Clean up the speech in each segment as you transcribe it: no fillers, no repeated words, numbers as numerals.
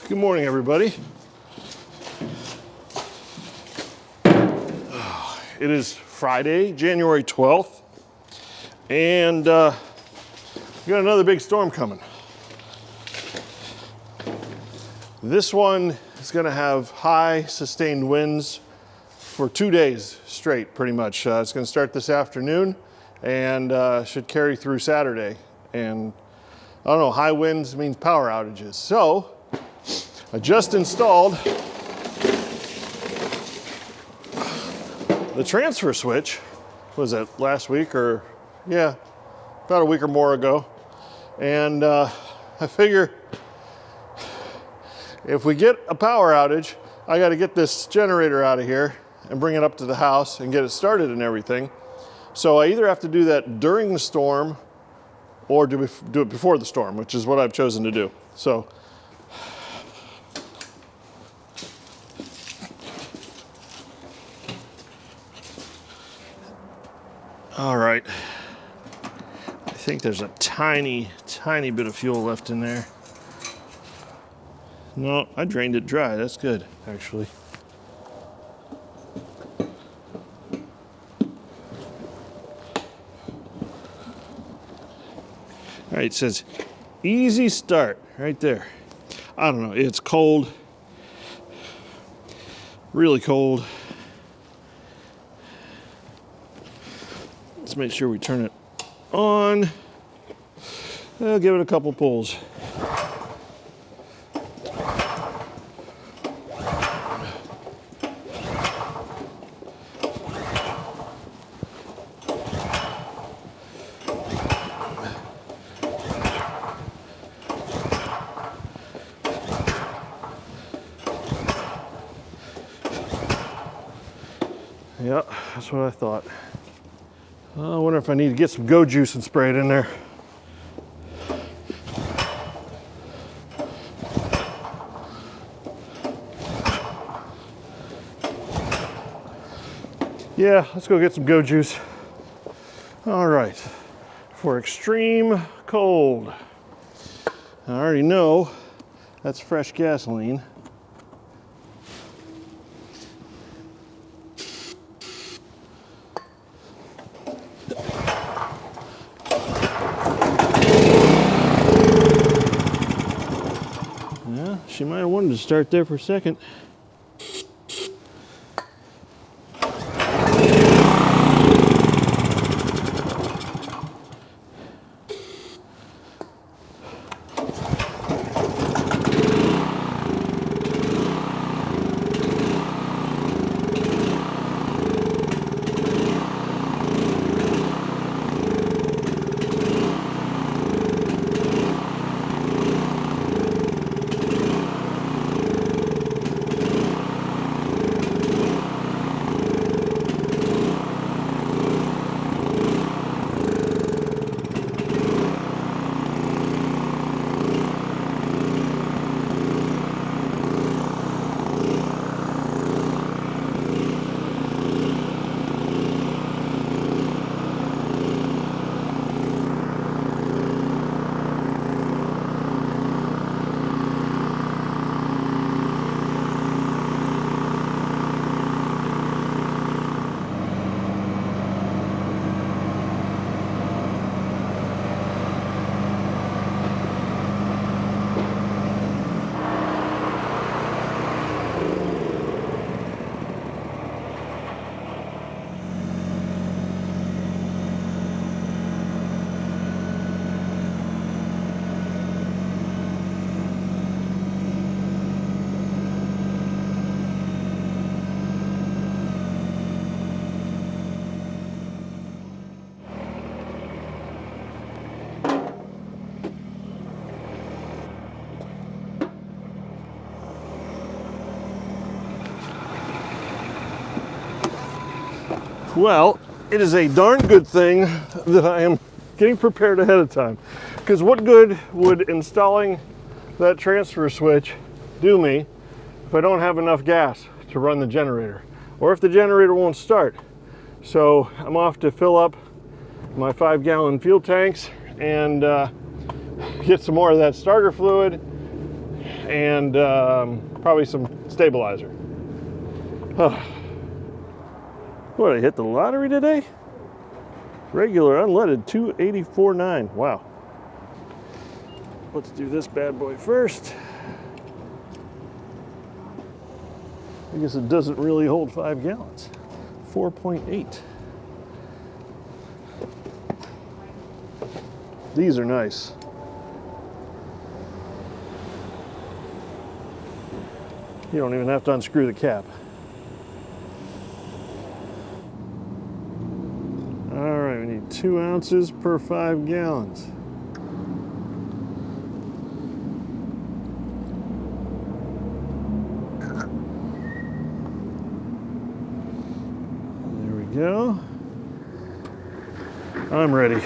Good morning, everybody. It is Friday, January 12th, and we got another big storm coming. This one is going to have high sustained winds for 2 days straight, pretty much. It's going to start this afternoon and should carry through Saturday. And I don't know, high winds means power outages. So I just installed the transfer switch. Was it last week or, yeah, about a week or more ago. And I figure if we get a power outage, I got to get this generator out of here and bring it up to the house and get it started and everything. So I either have to do that during the storm or do it before the storm, which is what I've chosen to do. So all right, I think there's a tiny bit of fuel left in there. No, I drained it dry. That's good, actually. All right, it says easy start right there. I don't know, it's cold, really cold. Let's make sure we turn it on. I'll give it a couple pulls. Yeah, that's what I thought. I wonder if I need to get some Go Juice and spray it in there. Yeah, let's go get some Go Juice. All right, for extreme cold. I already know that's fresh gasoline. Yeah, she might have wanted to start there for a second. Well, it is a darn good thing that I am getting prepared ahead of time. Because what good would installing that transfer switch do me if I don't have enough gas to run the generator, or if the generator won't start? So I'm off to fill up my 5-gallon fuel tanks and get some more of that starter fluid and probably some stabilizer. Oh. What, I hit the lottery today? Regular unleaded 284.9. Wow. Let's do this bad boy first. I guess it doesn't really hold 5 gallons. 4.8. These are nice. You don't even have to unscrew the cap. All right, we need 2 ounces per 5 gallons. There we go. I'm ready.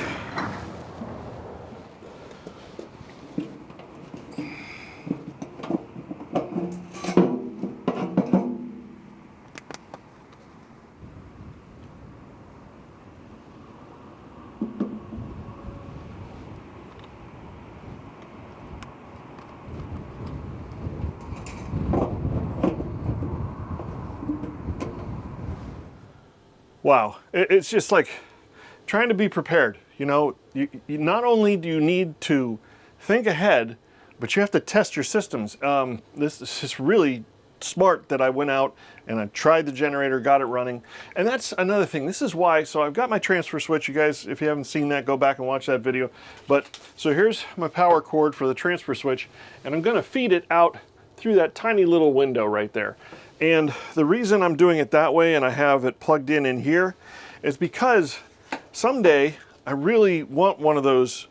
Wow, it's just like trying to be prepared. You know, you not only do you need to think ahead, but you have to test your systems. This is just really smart that I went out and I tried the generator, got it running. And that's another thing. This is why, so I've got my transfer switch. You guys, if you haven't seen that, go back and watch that video. But so here's my power cord for the transfer switch, and I'm gonna feed it out through that tiny little window right there. And the reason I'm doing it that way and I have it plugged in here is because someday I really want one of those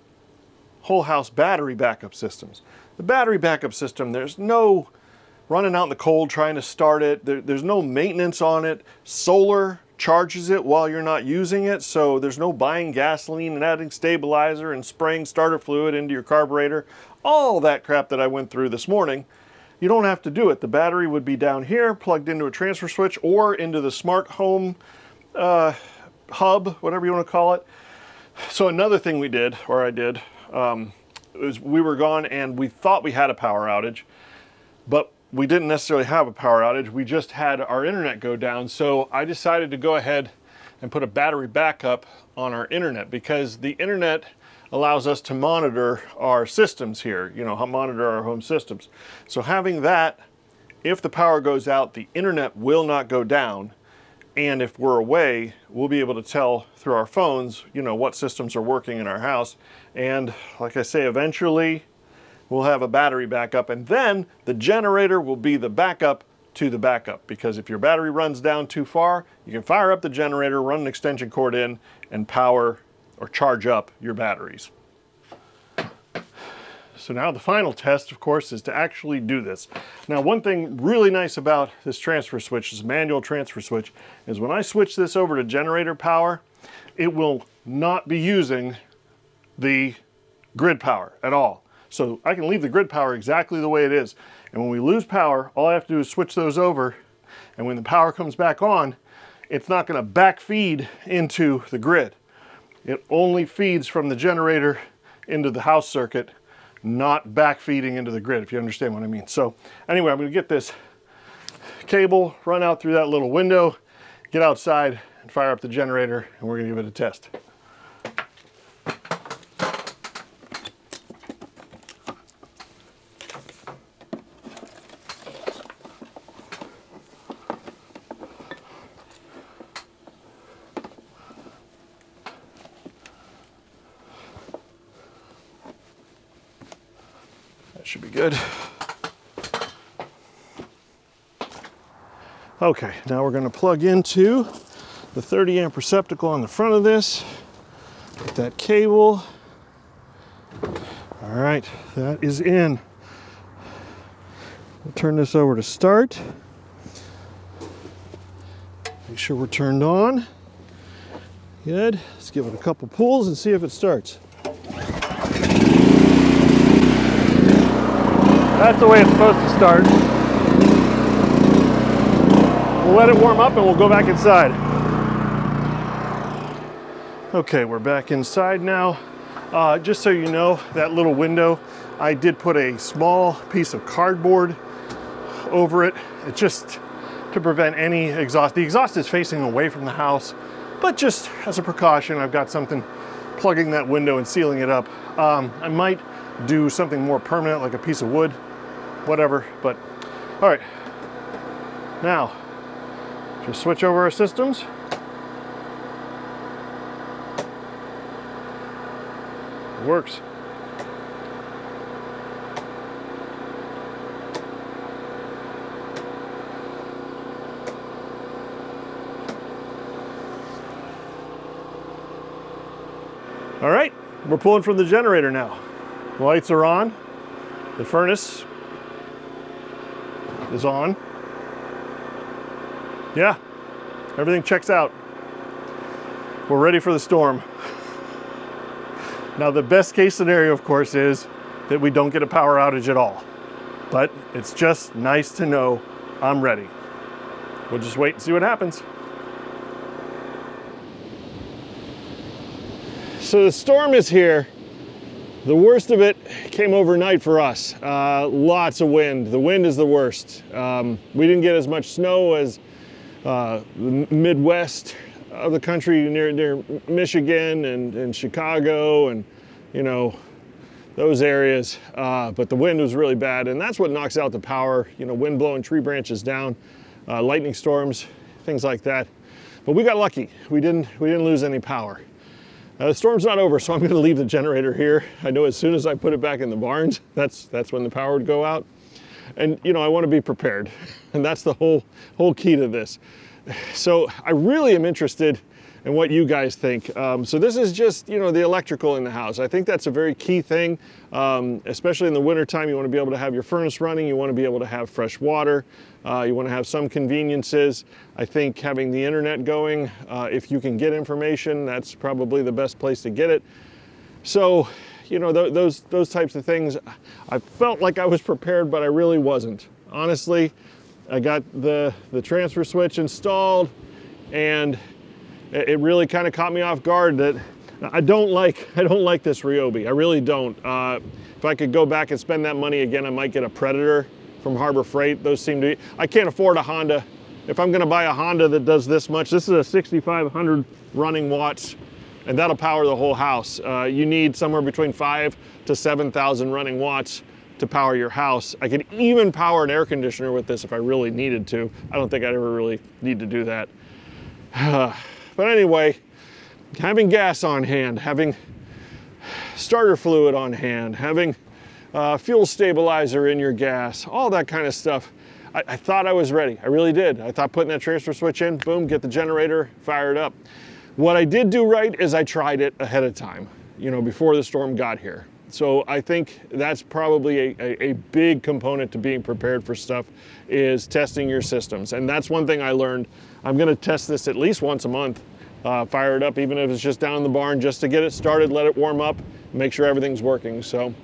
whole house battery backup systems. The battery backup system, there's no running out in the cold trying to start it. There's no maintenance on it. Solar charges it while you're not using it, so there's no buying gasoline and adding stabilizer and spraying starter fluid into your carburetor. All that crap that I went through this morning. You don't have to do it. The battery would be down here, plugged into a transfer switch or into the smart home hub, whatever you want to call it. So another thing we did, or I did, was we were gone and we thought we had a power outage, but we didn't necessarily have a power outage. We just had our internet go down. So I decided to go ahead and put a battery backup on our internet because the internet allows us to monitor our systems here, you know, monitor our home systems. So having that, if the power goes out, the internet will not go down. And if we're away, we'll be able to tell through our phones, you know, what systems are working in our house. And like I say, eventually we'll have a battery backup, and then the generator will be the backup to the backup. Because if your battery runs down too far, you can fire up the generator, run an extension cord in, and power or charge up your batteries. So now the final test, of course, is to actually do this. Now, one thing really nice about this transfer switch, this manual transfer switch, is when I switch this over to generator power, it will not be using the grid power at all. So I can leave the grid power exactly the way it is. And when we lose power, all I have to do is switch those over. And when the power comes back on, it's not going to backfeed into the grid. It only feeds from the generator into the house circuit, not backfeeding into the grid, if you understand what I mean. So anyway, I'm going to get this cable, run out through that little window, get outside and fire up the generator, and we're going to give it a test. That should be good. Okay, now we're going to plug into the 30 amp receptacle on the front of this. Get that cable. All right, that is in. We'll turn this over to start. Make sure we're turned on. Good. Let's give it a couple pulls and see if it starts. That's the way it's supposed to start. We'll let it warm up and we'll go back inside. Okay, we're back inside now. Just so you know, that little window, I did put a small piece of cardboard over it. It's just to prevent any exhaust. The exhaust is facing away from the house, but just as a precaution, I've got something plugging that window and sealing it up. I might do something more permanent, like a piece of wood, whatever, but all right. Now, just switch over our systems. It works. All right, we're pulling from the generator now. The lights are on. The furnace is on. Yeah, everything checks out. We're ready for the storm. Now, the best case scenario, of course, is that we don't get a power outage at all. But it's just nice to know I'm ready. We'll just wait and see what happens. So the storm is here. The worst of it came overnight for us. Lots of wind. The wind is the worst. We didn't get as much snow as the Midwest of the country near Michigan and Chicago and, you know, those areas. But the wind was really bad, and that's what knocks out the power. You know, wind blowing tree branches down, lightning storms, things like that. But we got lucky. We didn't lose any power. The storm's not over, so I'm going to leave the generator here. I know as soon as I put it back in the barns, that's when the power would go out. And you know, I want to be prepared, and that's the whole key to this. So I really am interested in what you guys think. So this is just, you know, the electrical in the house. I think that's a very key thing, especially in the wintertime. You want to be able to have your furnace running. You want to be able to have fresh water. You want to have some conveniences. I think having the internet going, if you can get information, that's probably the best place to get it. So, you know, those types of things, I felt like I was prepared, but I really wasn't. Honestly, I got the transfer switch installed, and it really kind of caught me off guard that I don't like this Ryobi. I really don't. If I could go back and spend that money again, I might get a Predator from Harbor Freight. Those seem to be, I can't afford a Honda. If I'm gonna buy a Honda that does this much, this is a 6,500 running watts, and that'll power the whole house. You need somewhere between 5,000 to 7,000 running watts to power your house. I could even power an air conditioner with this if I really needed to. I don't think I'd ever really need to do that. But anyway, having gas on hand, having starter fluid on hand, having fuel stabilizer in your gas, all that kind of stuff. I thought I was ready. I really did. I thought putting that transfer switch in, boom, get the generator fired up. What I did do right is I tried it ahead of time, you know, before the storm got here. So I think that's probably a big component to being prepared for stuff, is testing your systems. And that's one thing I learned. I'm gonna test this at least once a month, fire it up, even if it's just down in the barn, just to get it started, let it warm up, make sure everything's working. So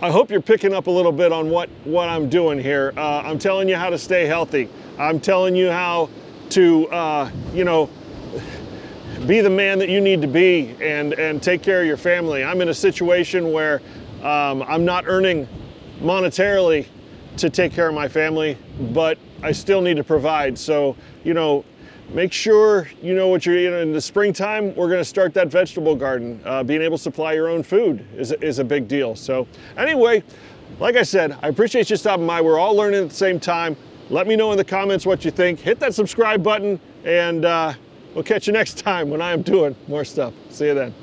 I hope you're picking up a little bit on what I'm doing here. I'm telling you how to stay healthy. I'm telling you how to, you know, be the man that you need to be and take care of your family. I'm in a situation where I'm not earning monetarily to take care of my family, but I still need to provide. So, you know, make sure you know what you're eating. In the springtime, we're gonna start that vegetable garden. Being able to supply your own food is a big deal. So anyway, like I said, I appreciate you stopping by. We're all learning at the same time. Let me know in the comments what you think. Hit that subscribe button, and we'll catch you next time when I am doing more stuff. See you then.